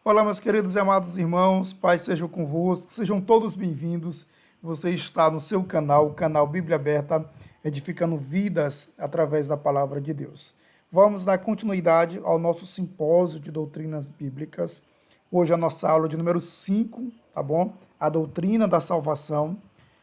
Olá, meus queridos e amados irmãos, paz seja convosco, sejam todos bem-vindos. Você está no seu canal, o canal Bíblia Aberta, edificando vidas através da palavra de Deus. Vamos dar continuidade ao nosso simpósio de doutrinas bíblicas. Hoje a nossa aula de número 5, tá bom? A doutrina da salvação.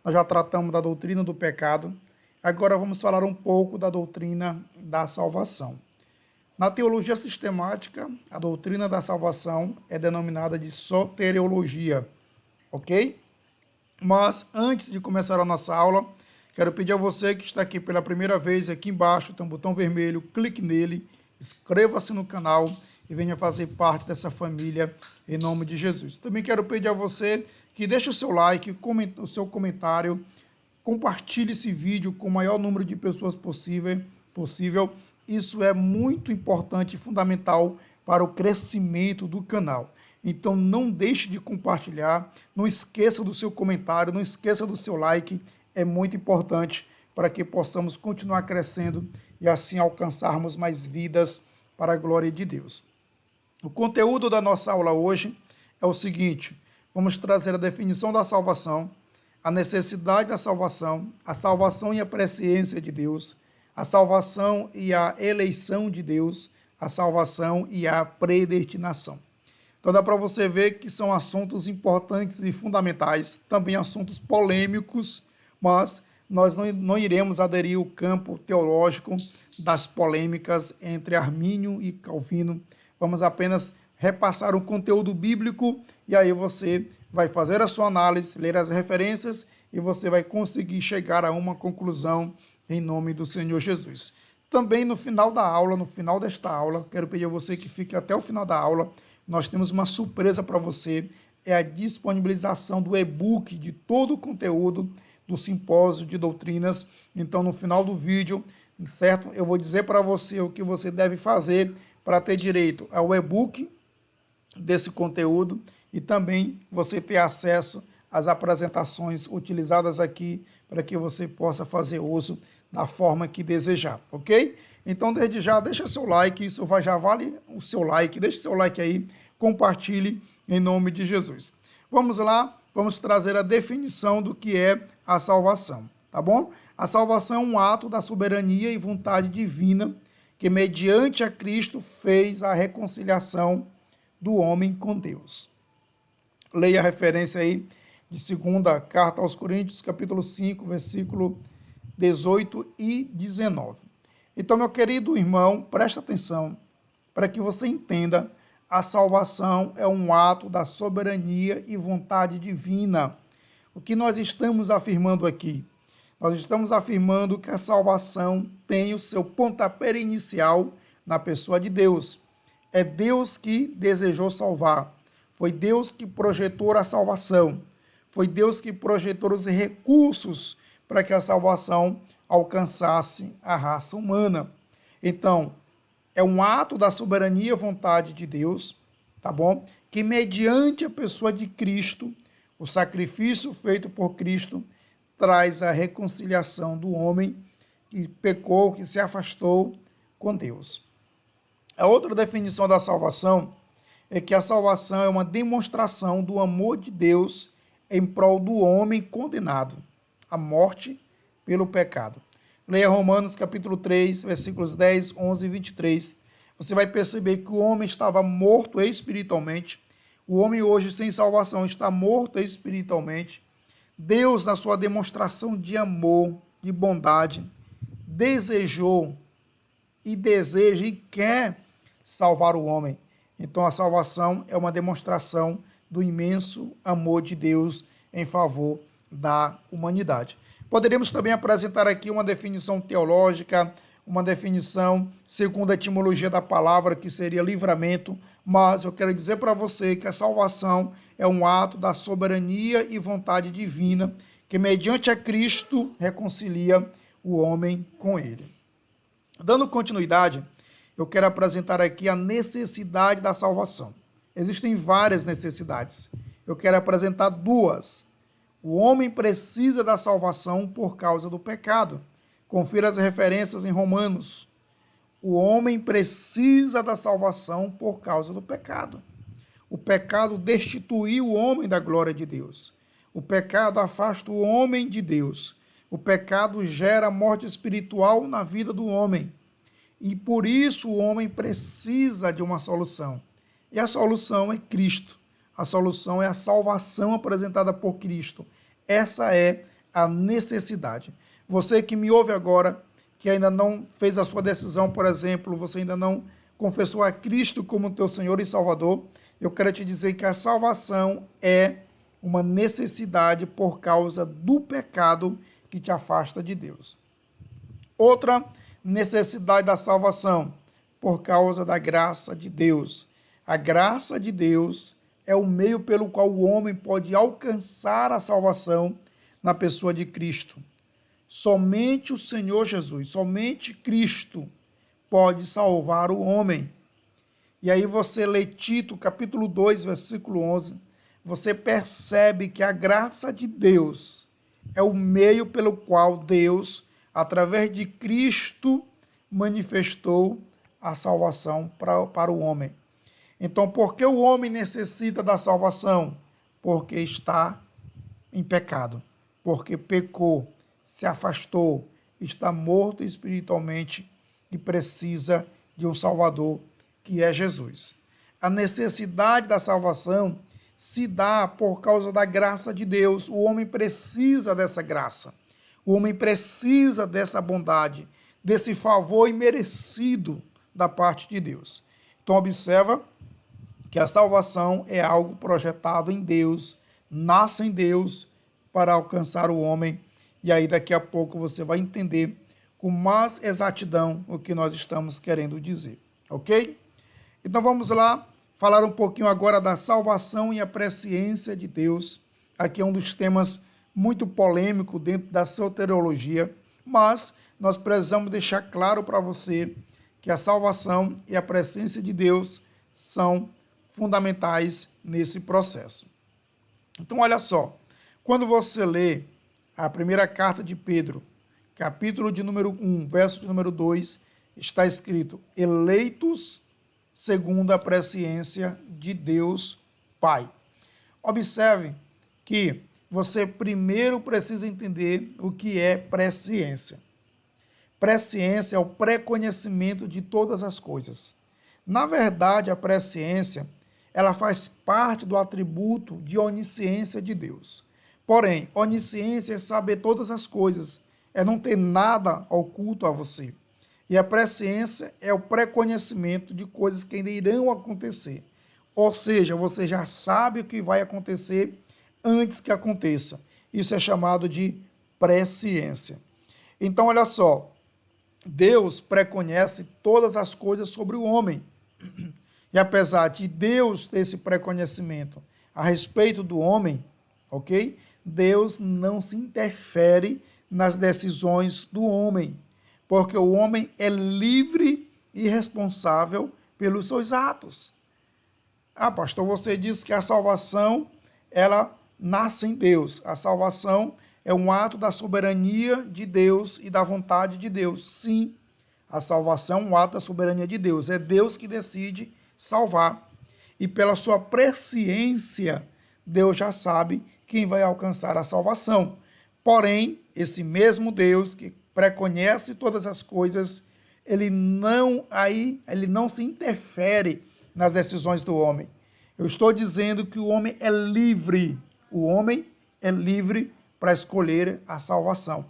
Nós já tratamos da doutrina do pecado. Agora vamos falar um pouco da doutrina da salvação. Na teologia sistemática, a doutrina da salvação é denominada de soteriologia, ok? Mas antes de começar a nossa aula, quero pedir a você que está aqui pela primeira vez, aqui embaixo tem um botão vermelho, clique nele, inscreva-se no canal e venha fazer parte dessa família em nome de Jesus. Também quero pedir a você que deixe o seu like, o seu comentário, compartilhe esse vídeo com o maior número de pessoas possível. Isso é muito importante e fundamental para o crescimento do canal. Então não deixe de compartilhar, não esqueça do seu comentário, não esqueça do seu like, é muito importante para que possamos continuar crescendo e assim alcançarmos mais vidas para a glória de Deus. O conteúdo da nossa aula hoje é o seguinte: vamos trazer a definição da salvação, a necessidade da salvação, a salvação e a presciência de Deus, a salvação e a eleição de Deus, a salvação e a predestinação. Então dá para você ver que são assuntos importantes e fundamentais, também assuntos polêmicos, mas nós não iremos aderir ao campo teológico das polêmicas entre Armínio e Calvino. Vamos apenas repassar o conteúdo bíblico e aí você vai fazer a sua análise, ler as referências e você vai conseguir chegar a uma conclusão em nome do Senhor Jesus. Também no final da aula, no final desta aula, quero pedir a você que fique até o final da aula, nós temos uma surpresa para você, é a disponibilização do e-book de todo o conteúdo do simpósio de doutrinas. Então, no final do vídeo, certo? Eu vou dizer para você o que você deve fazer para ter direito ao e-book desse conteúdo e também você ter acesso às apresentações utilizadas aqui para que você possa fazer uso da forma que desejar, ok? Então, desde já, deixa seu like, isso já vale o seu like, deixa seu like aí, compartilhe em nome de Jesus. Vamos lá, vamos trazer a definição do que é a salvação, tá bom? A salvação é um ato da soberania e vontade divina que, mediante a Cristo, fez a reconciliação do homem com Deus. Leia a referência aí de 2ª Carta aos Coríntios, capítulo 5, versículo 18 e 19. Então, meu querido irmão, presta atenção para que você entenda, a salvação é um ato da soberania e vontade divina. O que nós estamos afirmando aqui? Nós estamos afirmando que a salvação tem o seu pontapé inicial na pessoa de Deus. É Deus que desejou salvar. Foi Deus que projetou a salvação. Foi Deus que projetou os recursos para que a salvação alcançasse a raça humana. Então, é um ato da soberania e vontade de Deus, tá bom? Que mediante a pessoa de Cristo, o sacrifício feito por Cristo, traz a reconciliação do homem que pecou, que se afastou com Deus. A outra definição da salvação é que a salvação é uma demonstração do amor de Deus em prol do homem condenado à morte pelo pecado. Leia Romanos capítulo 3, versículos 10, 11 e 23. Você vai perceber que o homem estava morto espiritualmente. O homem hoje sem salvação está morto espiritualmente. Deus, na sua demonstração de amor, de bondade, desejou e deseja e quer salvar o homem. Então a salvação é uma demonstração do imenso amor de Deus em favor da humanidade. Poderíamos também apresentar aqui uma definição teológica, uma definição segundo a etimologia da palavra, que seria livramento, mas eu quero dizer para você que a salvação é um ato da soberania e vontade divina, que mediante a Cristo reconcilia o homem com ele. Dando continuidade, eu quero apresentar aqui a necessidade da salvação. Existem várias necessidades. Eu quero apresentar duas. O homem precisa da salvação por causa do pecado. Confira as referências em Romanos. O homem precisa da salvação por causa do pecado. O pecado destituiu o homem da glória de Deus. O pecado afasta o homem de Deus. O pecado gera morte espiritual na vida do homem. E por isso o homem precisa de uma solução. E a solução é Cristo. A solução é a salvação apresentada por Cristo. Essa é a necessidade. Você que me ouve agora, que ainda não fez a sua decisão, por exemplo, você ainda não confessou a Cristo como teu Senhor e Salvador, eu quero te dizer que a salvação é uma necessidade por causa do pecado que te afasta de Deus. Outra necessidade da salvação, por causa da graça de Deus. A graça de Deus é o meio pelo qual o homem pode alcançar a salvação na pessoa de Cristo. Somente o Senhor Jesus, somente Cristo pode salvar o homem. E aí você lê Tito, capítulo 2, versículo 11, você percebe que a graça de Deus é o meio pelo qual Deus, através de Cristo, manifestou a salvação para o homem. Então, por que o homem necessita da salvação? Porque está em pecado, porque pecou, se afastou, está morto espiritualmente e precisa de um Salvador, que é Jesus. A necessidade da salvação se dá por causa da graça de Deus. O homem precisa dessa graça. O homem precisa dessa bondade, desse favor imerecido da parte de Deus. Então, observa que a salvação é algo projetado em Deus, nasce em Deus para alcançar o homem. E aí daqui a pouco você vai entender com mais exatidão o que nós estamos querendo dizer, ok? Então vamos lá falar um pouquinho agora da salvação e a presciência de Deus. Aqui é um dos temas muito polêmico dentro da soteriologia, mas nós precisamos deixar claro para você que a salvação e a presciência de Deus são fundamentais nesse processo. Então olha só, quando você lê a primeira carta de Pedro, capítulo de número 1, verso de número 2, está escrito: eleitos segundo a presciência de Deus Pai. Observe que você primeiro precisa entender o que é presciência. Presciência é o pré-conhecimento de todas as coisas. Na verdade, a presciência, ela faz parte do atributo de onisciência de Deus. Porém, onisciência é saber todas as coisas, é não ter nada oculto a você. E a presciência é o pré-conhecimento de coisas que ainda irão acontecer. Ou seja, você já sabe o que vai acontecer antes que aconteça. Isso é chamado de presciência. Então, olha só, Deus preconhece todas as coisas sobre o homem. E apesar de Deus ter esse pré-conhecimento a respeito do homem, ok? Deus não se interfere nas decisões do homem, porque o homem é livre e responsável pelos seus atos. Ah, pastor, você disse que a salvação, ela nasce em Deus. A salvação é um ato da soberania de Deus e da vontade de Deus. Sim, a salvação é um ato da soberania de Deus. É Deus que decide salvar. E pela sua presciência, Deus já sabe quem vai alcançar a salvação. Porém, esse mesmo Deus que preconhece todas as coisas, ele não se interfere nas decisões do homem. Eu estou dizendo que o homem é livre. O homem é livre para escolher a salvação.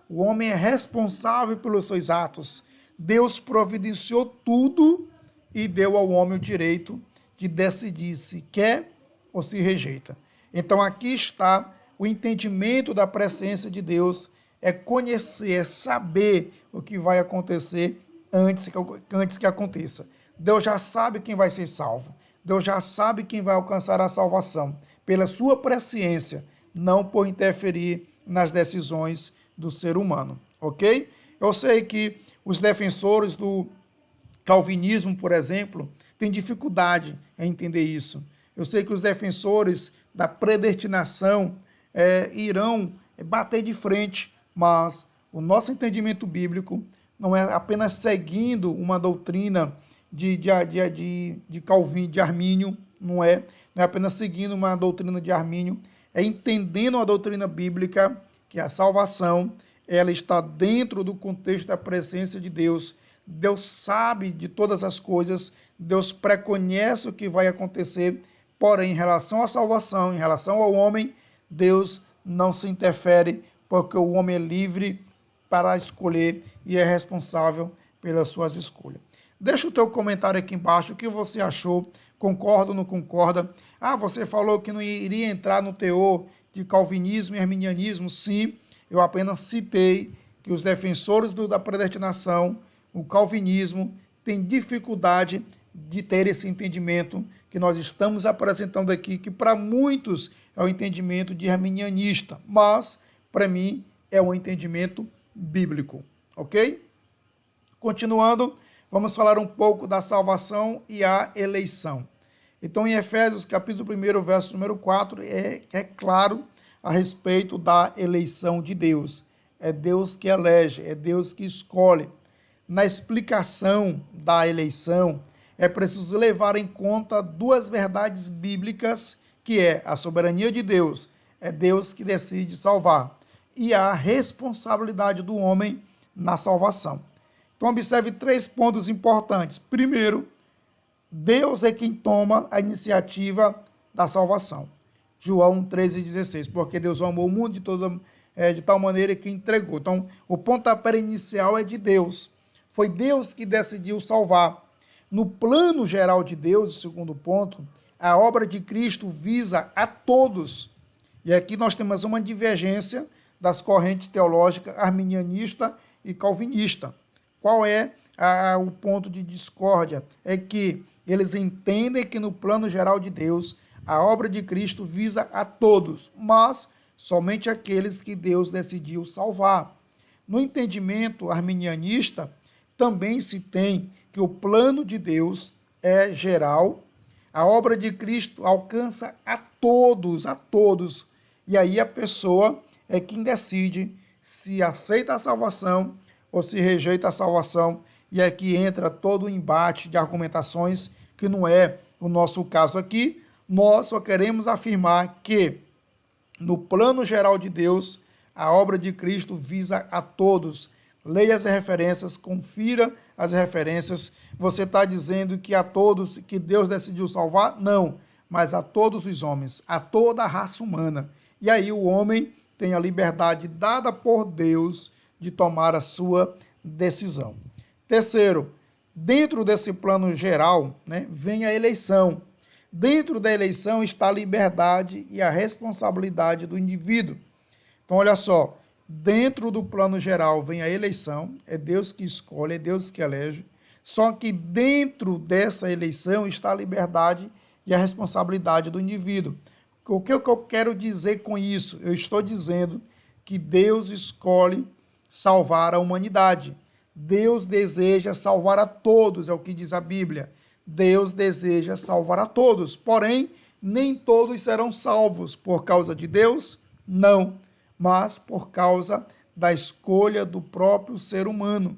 O homem é responsável pelos seus atos. Deus providenciou tudo e deu ao homem o direito de decidir se quer ou se rejeita. Então aqui está o entendimento da presciência de Deus, é conhecer, é saber o que vai acontecer antes que aconteça. Deus já sabe quem vai ser salvo. Deus já sabe quem vai alcançar a salvação, pela sua presciência, não por interferir nas decisões do ser humano, ok? Eu sei que os defensores do calvinismo, por exemplo, têm dificuldade em entender isso. Eu sei que os defensores da predestinação irão bater de frente, mas o nosso entendimento bíblico não é apenas seguindo uma doutrina de Calvino, de Armínio, não é apenas seguindo uma doutrina de Armínio, é entendendo a doutrina bíblica que a salvação ela está dentro do contexto da presença de Deus. Deus sabe de todas as coisas, Deus preconhece o que vai acontecer, porém, em relação à salvação, em relação ao homem, Deus não se interfere, porque o homem é livre para escolher e é responsável pelas suas escolhas. Deixa o teu comentário aqui embaixo, o que você achou, concorda ou não concorda? Ah, você falou que não iria entrar no teor de calvinismo e arminianismo. Sim, eu apenas citei que os defensores da predestinação, o calvinismo, têm dificuldade de ter esse entendimento que nós estamos apresentando aqui, que para muitos é o entendimento de arminianista, mas para mim é um entendimento bíblico, ok? Continuando, vamos falar um pouco da salvação e a eleição. Então, em Efésios, capítulo 1, verso número 4, é claro a respeito da eleição de Deus. É Deus que elege, é Deus que escolhe. Na explicação da eleição, é preciso levar em conta duas verdades bíblicas, que é a soberania de Deus, é Deus que decide salvar, e a responsabilidade do homem na salvação. Então, observe 3 pontos importantes. Primeiro, Deus é quem toma a iniciativa da salvação. João 13,16, porque Deus amou o mundo de tal maneira que entregou. Então, o pontapé inicial é de Deus. Foi Deus que decidiu salvar. No plano geral de Deus, o segundo ponto, a obra de Cristo visa a todos. E aqui nós temos uma divergência das correntes teológicas arminianista e calvinista. Qual é o ponto de discórdia? É que eles entendem que no plano geral de Deus, a obra de Cristo visa a todos, mas somente aqueles que Deus decidiu salvar. No entendimento arminianista, também se tem que o plano de Deus é geral, a obra de Cristo alcança a todos, e aí a pessoa é quem decide se aceita a salvação ou se rejeita a salvação, e aqui entra todo o embate de argumentações, que não é o nosso caso aqui. Nós só queremos afirmar que, no plano geral de Deus, a obra de Cristo visa a todos. Leia as referências, confira as referências. Você está dizendo que a todos, que Deus decidiu salvar? Não, mas a todos os homens, a toda a raça humana. E aí o homem tem a liberdade dada por Deus de tomar a sua decisão. Terceiro, dentro desse plano geral, vem a eleição. Dentro da eleição está a liberdade e a responsabilidade do indivíduo. Então, olha só, dentro do plano geral vem a eleição, é Deus que escolhe, é Deus que elege, só que dentro dessa eleição está a liberdade e a responsabilidade do indivíduo. O que eu quero dizer com isso? Eu estou dizendo que Deus escolhe salvar a humanidade. Deus deseja salvar a todos, é o que diz a Bíblia. Deus deseja salvar a todos, porém, nem todos serão salvos por causa de Deus, não, mas por causa da escolha do próprio ser humano.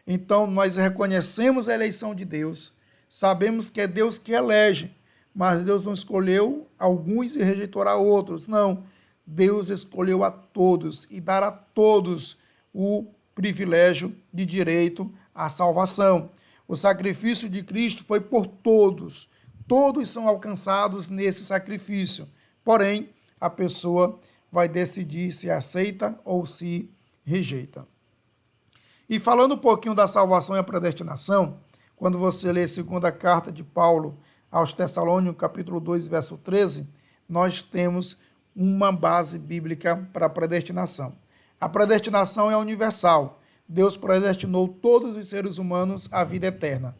Então, nós reconhecemos a eleição de Deus, sabemos que é Deus que elege, mas Deus não escolheu alguns e rejeitou a outros, não. Deus escolheu a todos e dará a todos o privilégio de direito à salvação. O sacrifício de Cristo foi por todos. Todos são alcançados nesse sacrifício. Porém, a pessoa vai decidir se aceita ou se rejeita. E falando um pouquinho da salvação e a predestinação, quando você lê a segunda carta de Paulo aos Tessalônicos, capítulo 2, verso 13, nós temos uma base bíblica para a predestinação. A predestinação é universal. Deus predestinou todos os seres humanos à vida eterna.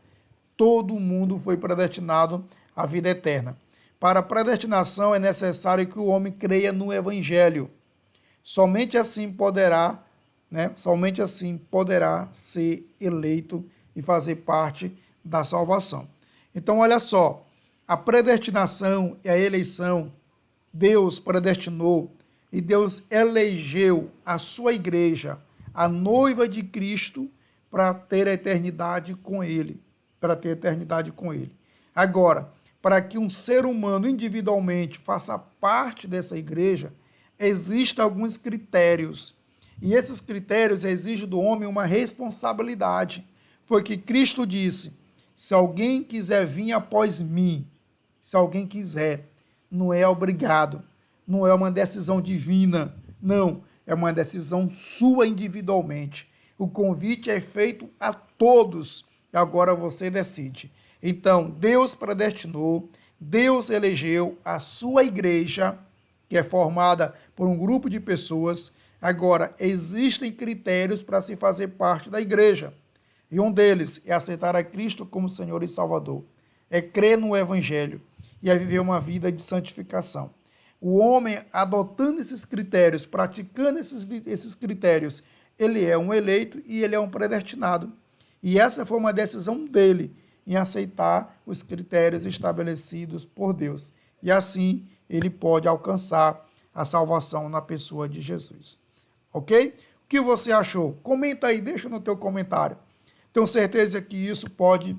Todo mundo foi predestinado à vida eterna. Para a predestinação é necessário que o homem creia no Evangelho. Somente assim poderá ser eleito e fazer parte da salvação. Então, olha só, a predestinação e a eleição, Deus predestinou e Deus elegeu a sua igreja, a noiva de Cristo, para ter a eternidade com ele. para ter eternidade com Ele. Agora, para que um ser humano individualmente faça parte dessa igreja, existem alguns critérios. E esses critérios exigem do homem uma responsabilidade. Foi que Cristo disse: se alguém quiser vir após mim, se alguém quiser, não é obrigado, não é uma decisão divina, não, é uma decisão sua individualmente. O convite é feito a todos, e agora você decide. Então, Deus predestinou, Deus elegeu a sua igreja, que é formada por um grupo de pessoas. Agora, existem critérios para se fazer parte da igreja. E um deles é aceitar a Cristo como Senhor e Salvador. É crer no Evangelho e é viver uma vida de santificação. O homem, adotando esses critérios, praticando esses critérios, ele é um eleito e ele é um predestinado. E essa foi uma decisão dele, em aceitar os critérios estabelecidos por Deus. E assim, ele pode alcançar a salvação na pessoa de Jesus. Ok? O que você achou? Comenta aí, deixa no teu comentário. Tenho certeza que isso pode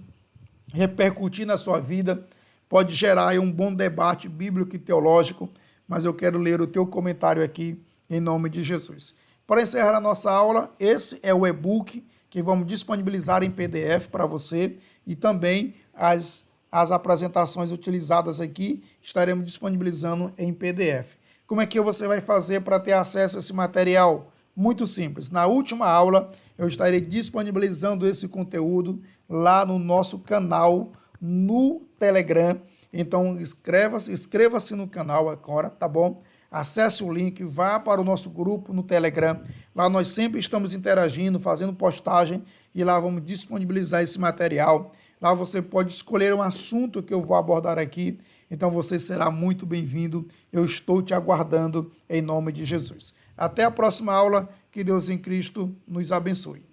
repercutir na sua vida, pode gerar aí um bom debate bíblico e teológico, mas eu quero ler o teu comentário aqui em nome de Jesus. Para encerrar a nossa aula, esse é o e-book que vamos disponibilizar em PDF para você e também as apresentações utilizadas aqui estaremos disponibilizando em PDF. Como é que você vai fazer para ter acesso a esse material? Muito simples. Na última aula, eu estarei disponibilizando esse conteúdo lá no nosso canal no Telegram. Então, inscreva-se no canal agora, tá bom? Acesse o link, vá para o nosso grupo no Telegram. Lá nós sempre estamos interagindo, fazendo postagem e lá vamos disponibilizar esse material. Lá você pode escolher um assunto que eu vou abordar aqui. Então você será muito bem-vindo. Eu estou te aguardando em nome de Jesus. Até a próxima aula. Que Deus em Cristo nos abençoe.